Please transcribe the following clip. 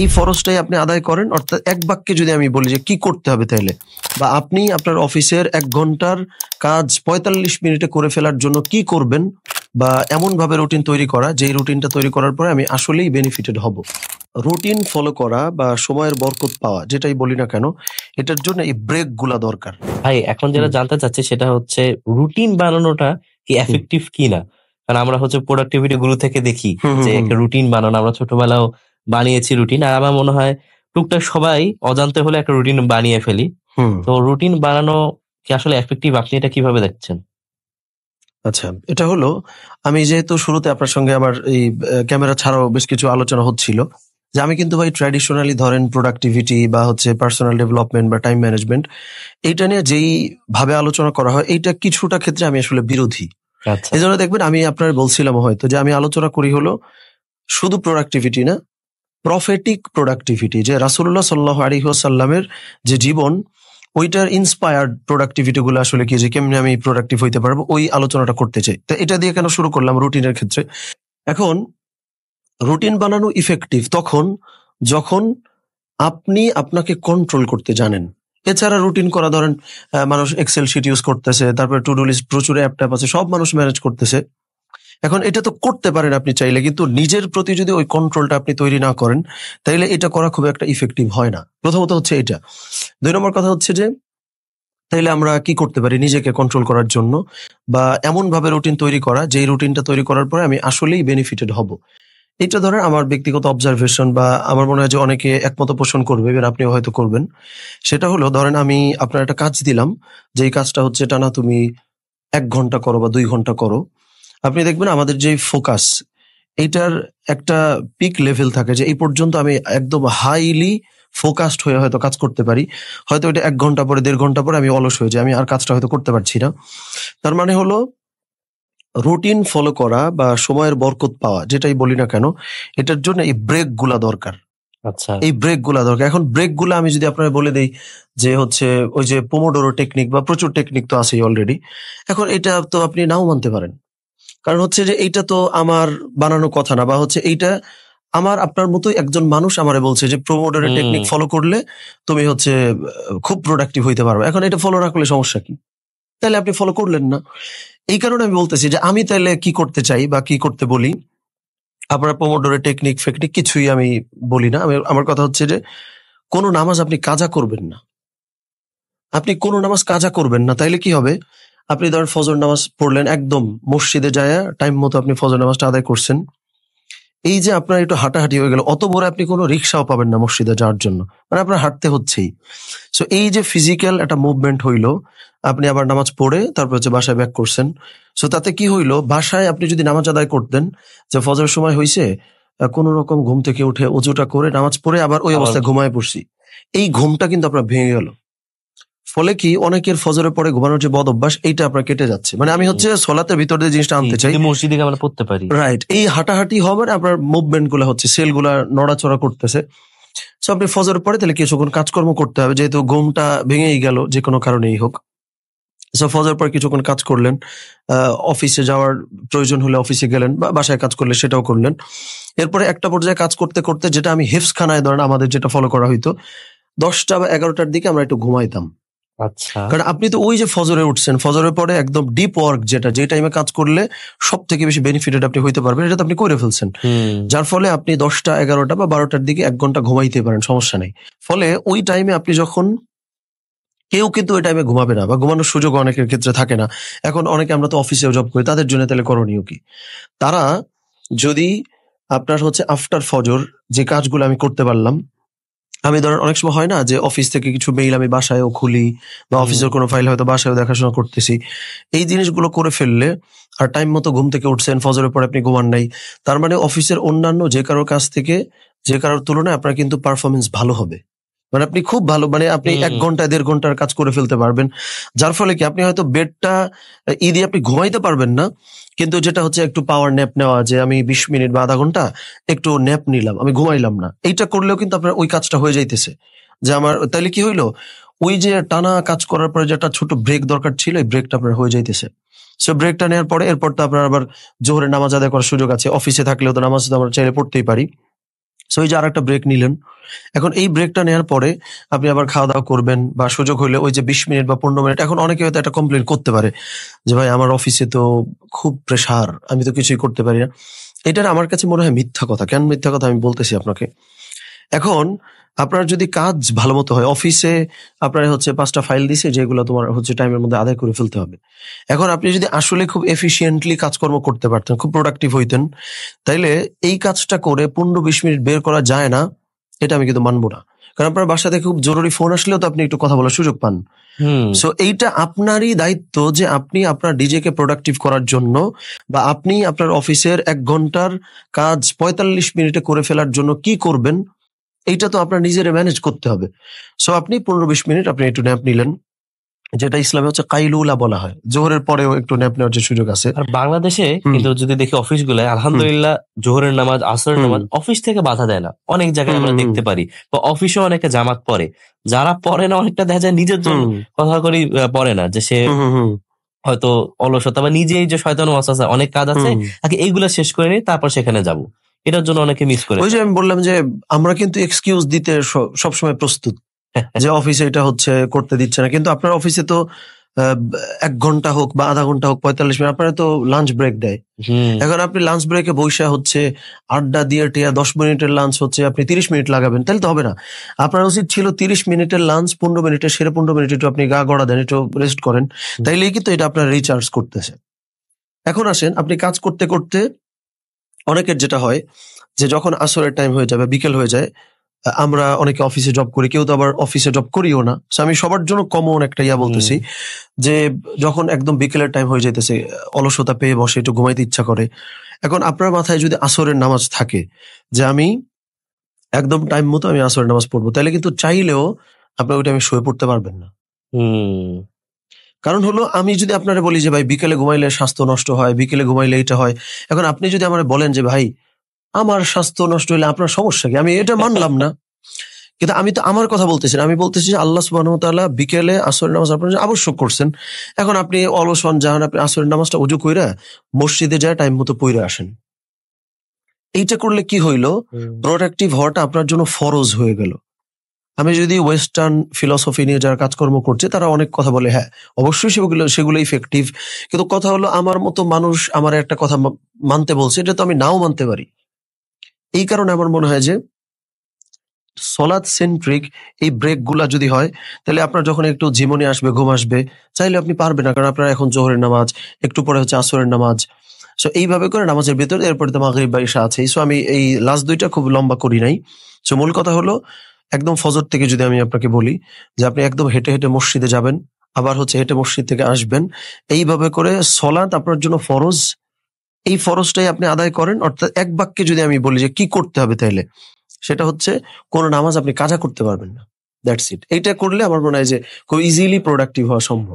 এই ফরজটাই আপনি আদায় করেন। অর্থাৎ এক বাক্যে যদি আমি বলি যে কি করতে হবে তাহলে, বা আপনি আপনার অফিসের 1 ঘন্টার কাজ 45 মিনিটে করে ফেলার জন্য কি করবেন, বা এমন ভাবে রুটিন তৈরি করা যেই রুটিনটা তৈরি করার পরে আমি আসলেই বেনিফিটেড হব। রুটিন ফলো করা বা সময়ের বরকত পাওয়া, যেটাই বলি না কেন, এটার জন্য এই ব্রেক গুলা দরকার। ভাই এখন যেটা জানতে চাচ্ছি সেটা হচ্ছে রুটিন বানানোটা কি এফেক্টিভ কিনা, কারণ আমরা হচ্ছে প্রোডাক্টিভিটি গুলো থেকে দেখি যে একটা রুটিন বানানো, আমরা ছোটবেলাও বানিয়েছি রুটিন, আর আমার মনে হয় টুকটাক সবাই অজান্তে হলে একটা রুটিন বানিয়ে ফেলি। তো রুটিন বানানো কি আসলে এফেক্টিভ, আপনি এটা কিভাবে দেখছেন? আচ্ছা, এটা হলো, আমি যেহেতু শুরুতে আপনার সঙ্গে আমার এই ক্যামেরা ছাড়াও বেশ কিছু আলোচনা হচ্ছিল, যে আমি কিন্তু ভাই ট্র্যাডিশনালি ধরেন প্রোডাক্টিভিটি বা হচ্ছে পার্সোনাল ডেভেলপমেন্ট বা টাইম ম্যানেজমেন্ট, এইটা নিয়ে যেই ভাবে আলোচনা করা হয় এইটা কিছুটা ক্ষেত্রে আমি আসলে বিরোধী। আচ্ছা, এই জন্য দেখবেন আমি আপনার বলছিলাম হয়তো যে আমি আলোচনা করি হলো শুধু প্রোডাক্টিভিটি না, প্রফেটিক প্রোডাক্টিভিটি, যে রাসূলুল্লাহ সাল্লাল্লাহু আলাইহি ওয়াসাল্লামের যে জীবন, ওইটার ইন্সপায়ার্ড প্রোডাক্টিভিটি গুলো আসলে কি, যে কেমনে আমি প্রোডাক্টিভ হইতে পারবো, ওই আলোচনাটা করতে চাই। তো এটা দিয়ে কেন শুরু করলাম রুটিনের ক্ষেত্রে। এখন রুটিন বানানো ইফেক্টিভ তখন যখন আপনি আপনাকে কন্ট্রোল করতে জানেন। এছাড়া রুটিন করা, ধরেন মানুষ এক্সেল শিট ইউজ করতেছে, তারপরে টু ডু লিস্ট, প্রচুর অ্যাপ ট্যাপ আছে, সব মানুষ ম্যানেজ করতেছে। এখন এটা তো করতে পারেন আপনি চাইলে, কিন্তু নিজের প্রতি যদি ওই কন্ট্রোলটা আপনি তৈরি না করেন, তাইলে এটা করা খুব একটা ইফেক্টিভ হয় না। প্রথমত হচ্ছে এটা। 2 নম্বর কথা হচ্ছে যে তাইলে আমরা কি করতে পারি নিজেকে কন্ট্রোল করার জন্য, বা এমন ভাবে রুটিন তৈরি করা যেই রুটিনটা তৈরি করার পরে আমি আসলেই বেনিফিটেড হব। এটা ধরেন আমার ব্যক্তিগত অবজারভেশন, বা আমার মনে হয় যে অনেকে একমত পোষণ করবে, এবার আপনিও হয়তো করবেন। সেটা হলো, ধরেন আমি আপনার একটা কাজ দিলাম, যে এই কাজটা হচ্ছে টানা তুমি 1 ঘন্টা করো বা 2 ঘন্টা করো। আপনি দেখবেন আমাদের যে ফোকাস, এইটার একটা পিক লেভেল থাকে, যে এই পর্যন্ত আমি একদম হাইলি ফোকাসড হয়ে হয়তো কাজ করতে পারি। হয়তো এটা 1 ঘন্টা পরে, 1.5 ঘন্টা পরে আমি অলস হয়ে যাই, আমি আর কাজটা হয়তো করতে পারছি না। তার মানে হলো রুটিন ফলো করা বা সময়ের বরকত পাওয়া, যেটাই বলি না কেন, এটার জন্য এই ব্রেক গুলা দরকার। আচ্ছা, এই ব্রেক গুলা দরকার। এখন ব্রেক গুলা আমি যদি আপনার বলে দেই যে হচ্ছে ওই যে পোমোডোরো টেকনিক, বা প্রচুর টেকনিক তো আছেই অলরেডি। এখন এটা তো আপনি নাও মানতে পারেন, কারণ হচ্ছে যে এইটা তো আমার বানানো কথা না, বা হচ্ছে এইটা আমার আপনার মতোই একজন মানুষ আমারে বলছে যে পোমোডোরো টেকনিক ফলো করলে তুমি হচ্ছে খুব প্রোডাক্টিভ হইতে পারবে। এখন এটা ফলো না করলে সমস্যা কি? তাহলে আপনি ফলো করলেন না। এই কারণে আমি বলতেছি যে আমি তাহলে কি করতে চাই বা কি করতে বলি। আপনার পোমোডোরো টেকনিক ফেকনিক কিছুই আমি বলি না। আমার কথা হচ্ছে যে কোনো নামাজ আপনি কাজা করবেন না। আপনি কোনো নামাজ কাজা করবেন না, তাইলে কি হবে? আপনি ধরেন ফজর নামাজ পড়লেন, একদম মসজিদে যায়া টাইম মতো আপনি ফজর নামাজটা আদায় করছেন। এই যে আপনার একটু হাঁটাহাঁটি হয়ে গেল, অত বড় আপনি কোনো রিক্সাও পাবেন না মসজিদে যাওয়ার জন্য, মানে আপনার হাঁটতে হচ্ছেই। সো এই যে ফিজিক্যাল একটা মুভমেন্ট হইলো, আপনি আবার নামাজ পড়ে তারপর হচ্ছে বাসায় ব্যাক করছেন। সো তাতে কি হইলো, বাসায় আপনি যদি নামাজ আদায় করতেন, যে ফজরের সময় হইছে, কোন রকম ঘুম থেকে উঠে ওযুটা করে নামাজ পড়ে আবার ওই অবস্থায় ঘুমায় পড়ছি, এই ঘুমটা কিন্তু আপনার ভেঙে গেল। ফলে কি অনেকের ফজরের পরে ঘুমানোর যে বদ অভ্যাস, এইটা আপনার কেটে যাচ্ছে। মানে আমি হচ্ছে সলাতের ভিতর দিয়ে জিনিসটা আনতে চাই, মসজিদে আমরা পড়তে পারি, রাইট? এই হাঁটাহাঁটি হবে, আপনার মুভমেন্ট গুলা হচ্ছে, সেল গুলা নড়াচড়া করতেছে। সো আপনি ফজরের পরে তাহলে কিছুক্ষণ কাজকর্ম করতে হবে, যেহেতু ঘুমটা ভেঙেই গেল যে কোনো কারণেই হোক। সো ফজর পর কিছুক্ষণ কাজ করলেন, অফিসে যাওয়ার প্রয়োজন হলে অফিসে গেলেন, বা বাসায় কাজ করলে সেটাও করলেন। এরপরে একটা পর্যায়ে কাজ করতে করতে, যেটা আমি হিফজখানায় ধরেন আমাদের যেটা ফলো করা হইতো, 10টা বা 11টার দিকে আমরা একটু ঘুমাইতাম। আচ্ছা, কারণ আপনি তো ওই যে ফজরে উঠছেন, ফজরের পরে একদম ডিপ ওয়ার্ক, যেটা যে টাইমে কাজ করলে সব থেকে বেশি বেনিফিটেড আপনি হইতে পারবেন, এটা তো আপনি করে ফেলছেন। যার ফলে আপনি 10টা 11টা বা 12টার দিকে 1 ঘন্টা ঘুমাইতে পারেন, সমস্যা নেই। ফলে ওই টাইমে আপনি যখন, কেউ কিন্তু ওই টাইমে ঘুমাবে না, বা ঘুমানোর সুযোগ অনেকের ক্ষেত্রে থাকে না। এখন অনেকে, আমরা তো অফিসেও জব করি, তাদের জন্য তাহলে করণীয় কি? তারা যদি আপনার হচ্ছে আফটার ফজর যে কাজগুলো আমি করতে পারলাম, আমি ধরেন অনেক সময় হয় না যে অফিস থেকে কিছু মেইল আমি বাসায়ও খুলি, বা অফিসের কোনো ফাইল হয়তো বাসায়ও দেখাশোনা করতেছি, এই জিনিসগুলো করে ফেললে, আর টাইম মতো ঘুম থেকে উঠছেন, ফজরের পরে আপনি ঘুমান নাই, তার মানে অফিসের অন্যান্য যে কারোর কাছ থেকে, যে কারোর তুলনায় আপনার কিন্তু পারফরমেন্স ভালো হবে। মানে আপনি খুব ভালো, মানে আপনি 1 ঘন্টা 1.5 ঘন্টার কাজ করে ফেলতে পারবেন। যার ফলে কি আপনি হয়তো বেডটা দিয়ে আপনি ঘুমাইতে পারবেন না, কিন্তু যেটা হচ্ছে একটু পাওয়ার ন্যাপ নেওয়া, যে আমি 20 মিনিট বা আধা ঘন্টা একটু ন্যাপ নিলাম, আমি ঘুমাইলাম না, এইটা করলেও কিন্তু আপনার ওই কাজটা হয়ে যাইতেছে। যে আমার তাইলে কি হইলো, ওই যে টানা কাজ করার পরে যেটা ছোট ব্রেক দরকার ছিল, এই ব্রেকটা আপনার হয়ে যাইতেছে। সো ব্রেকটা নেওয়ার পরে এরপর তো আপনার আবার জোহরের নামাজ আদায় করার সুযোগ আছে। অফিসে থাকলেও তো নামাজ তো আমরা চাইলে পড়তেই পারি। সো এই যে আর একটা ব্রেক নিলেন, এখন এই ব্রেকটা নেওয়ার পরে আপনি আবার খাওয়া দাওয়া করবেন, বা সুযোগ হলে ওই যে 20 মিনিট বা 15 মিনিট, এখন অনেকে হয়তো একটা কমপ্লেন করতে পারে যে ভাই আমার অফিসে তো খুব প্রেসার, আমি তো কিছুই করতে পারি না। এটার আমার কাছে মনে হয় মিথ্যা কথা। কেন মিথ্যা কথা আমি বলতেছি আপনাকে। এখন আপনার যদি কাজ ভালো মতো হয়, অফিসে আপনার হচ্ছে 5টা ফাইল দিছে যেগুলো তোমার হচ্ছে টাইমের মধ্যে আদায় করে ফেলতে হবে। এখন আপনি যদি আসলে খুব এফিসিয়েন্টলি কাজকর্ম করতে পারতেন, খুব প্রোডাক্টিভ হইতেন, তাইলে এই কাজটা করে 15-20 মিনিট বের করা যায় না, এটা আমি কিন্তু মানবো না। কারণ আপনার বাসা থেকে খুব জরুরি ফোন আসলেও তো আপনি একটু কথা বলার সুযোগ পান। সো এইটা আপনারই দায়িত্ব যে আপনি আপনার ডিজেকে প্রোডাক্টিভ করার জন্য, বা আপনি আপনার অফিসের 1 ঘন্টার কাজ 45 মিনিটে করে ফেলার জন্য কি করবেন, এইটা তো আপনার নিজের ম্যানেজ করতে হবে। সো আপনি 15-20 মিনিট আপনি একটু ন্যাপ নিলেন, যেটা ইসলামে হচ্ছে কাইলুলা বলা হয়। জোহরের পরেও একটু ন্যাপ নেওয়ার যে সুযোগ আছে। আর বাংলাদেশে কিন্তু যদি দেখি অফিস গুলায় আলহামদুলিল্লাহ জোহরের নামাজ, আসরের নামাজ অফিস থেকে বাধা দেয় না, অনেক জায়গায় আমরা দেখতে পারি। বা অফিসেও অনেকে জামাত পড়ে, যারা পড়ে না অনেকটা দেখা যায় নিজের জন্য কথা করি পড়ে না, যে সে হয়তো অলসতা বা নিজেই যে শয়তান ওয়াসওয়াসা অনেক কাজ আছে, আগে এইগুলা শেষ করে নিই তারপর সেখানে যাব, এটার জন্য অনেকে মিস করে। ওই যে আমি বললাম যে আমরা কিন্তু এক্সকিউজ দিতে সবসময় প্রস্তুত যে অফিসে এটা হচ্ছে করতে দিচ্ছে না, কিন্তু আপনার অফিসে তো 1 ঘন্টা হোক বা আধা ঘন্টা হোক 45 মিনিট আপনারা তো লাঞ্চ ব্রেক দেয়। এখন আপনি লাঞ্চ ব্রেকে বৈশা হচ্ছে আড্ডা দিয়ে টিয়া 10 মিনিটের লাঞ্চ হচ্ছে আপনি 30 মিনিট লাগাবেন, তাহলে তো হবে না। আপনার উচিত ছিল 30 মিনিটের লাঞ্চ 15 মিনিটের, সেরে 15 মিনিট একটু আপনি গা গড়া দেন, একটু রেস্ট করেন, তাইলেই কিন্তু এটা আপনার রিচার্জ করতেছে। এখন আসেন, আপনি কাজ করতে করতে অনেকের যেটা হয় যে যখন আসরের টাইম হয়ে যাবে, বিকেল হয়ে যায়, আমরা অনেকে অফিসে জব করি, কেউ তো আবার অফিসে জব করিও না। আমি সবার জন্য কমন একটা বলতেছি যে যখন একদম বিকেলের টাইম হয়ে যাইতেছে, অলসতা পেয়ে বসে, একটু ঘুমাইতে ইচ্ছা করে। এখন আপনার মাথায় যদি আসরের নামাজ থাকে যে আমি একদম টাইম মতো আমি আসরের নামাজ পড়বো, তাহলে কিন্তু চাইলেও আপনার ওই টাইমে শুয়ে পড়তে পারবেন না। কারণ হলো, আমি যদি আপনারা বলি যে ভাই বিকেলে ঘুমাইলে স্বাস্থ্য নষ্ট হয়, বিকেলে ঘুমাইলে এটা হয়, এখন আপনি যদি আমার বলেন যে ভাই আমার স্বাস্থ্য নষ্ট হইলে আপনার সমস্যা কি, আমি এটা মানলাম না। কিন্তু আমি তো আমার কথা বলতেছি না, আমি বলতেছি যে আল্লাহ সুবহানাহু ওয়া তাআলা বিকেলে আসরের নামাজ আপনার জন্য আবশ্যক করছেন। এখন আপনি অলস হন, যান, আপনি আসরের নামাজটা ওযু কইরা মসজিদে যায় টাইম মতো পড়ে আসেন। এইটা করলে কি হইলো, প্রোডাক্টিভ হওয়াটা আপনার জন্য ফরজ হয়ে গেল। আমি যদি ওয়েস্টার্ন ফিলসফি নিয়ে যারা কাজকর্ম করছে তারা অনেক কথা বলে, হ্যাঁ অবশ্যই সেগুলো ইফেক্টিভ, কিন্তু কথা হলো আমার মতো মানুষ আমার একটা কথা মানতে বলছে, এটা তো আমি নাও মানতে পারি। এই কারণে আমার মনে হয় যে সলাৎ সেন্ট্রিক এই ব্রেক গুলা যদি হয়, তাহলে আপনার যখন একটু ঝিমুনি আসবে, ঘুম আসবে, চাইলে আপনি পারবেন না, কারণ আপনার এখন জোহরের নামাজ, একটু পরে হচ্ছে আসরের নামাজ। সো এইভাবে করে নামাজের ভিতরে এরপরে তো মাগরিব বা ইশা আছেই। সো আমি এই লাস্ট 2টা খুব লম্বা করি নাই। সো মূল কথা হলো, একদম ফজর থেকে যদি আমি আপনাকে বলি যে আপনি একদম হেঁটে হেঁটে মসজিদে যাবেন, আবার হচ্ছে হেঁটে মসজিদ থেকে আসবেন, এইভাবে করে সলাৎ আপনার জন্য ফরজ। এই ফরজটাই আপনি আদায় করেন। অর্থাৎ এক বাক্যে যদি আমি বলি যে কি করতে হবে, তাইলে সেটা হচ্ছে কোন নামাজ আপনি কাজা করতে পারবেন না, দ্যাটস ইট। এইটা করলে আমার মনে হয় যে খুব ইজিলি প্রোডাক্টিভ হওয়া সম্ভব।